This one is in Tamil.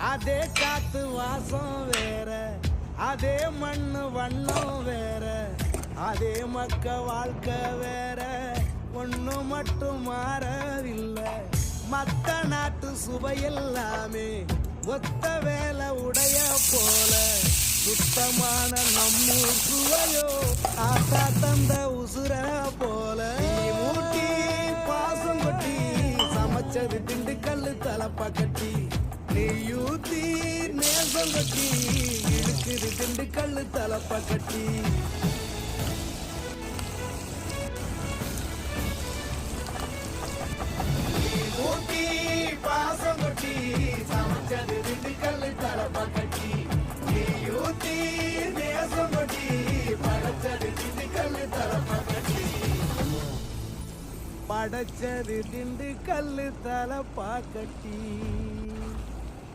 அதே காத்து வாசம் வேற, அதே மண்ணு வண்ணம் வேற, அதே மக்க வாழ்க்கை வேற, ஒண்ணு மட்டும் மாறவில்லை. மத்த நாட்டு சுவையெல்லாமே ஒத்த வேலை உடைய போல, சுத்தமான நம்மூர் சுவையோ ஆத்தா தந்த உசுர போல. ஊட்டி பாசம் கொட்டி சமைச்சது திண்டுக்கல்லு தலப்பா கட்டி, நெய்யூத்தி நேசம் கட்டி இழுக்குது திண்டுக்கல்லு தலப்பா கட்டி. ஊட்டி பாசம் கொட்டி சமைச்சது திண்டுக்கல்லு தலப்பா கட்டி, நெய்யூத்தி நேசம் கொட்டி படைச்சது திண்டுக்கல்லு தலப்பா கட்டி, படைச்சது திண்டுக்கல்லு தலப்பா கட்டி.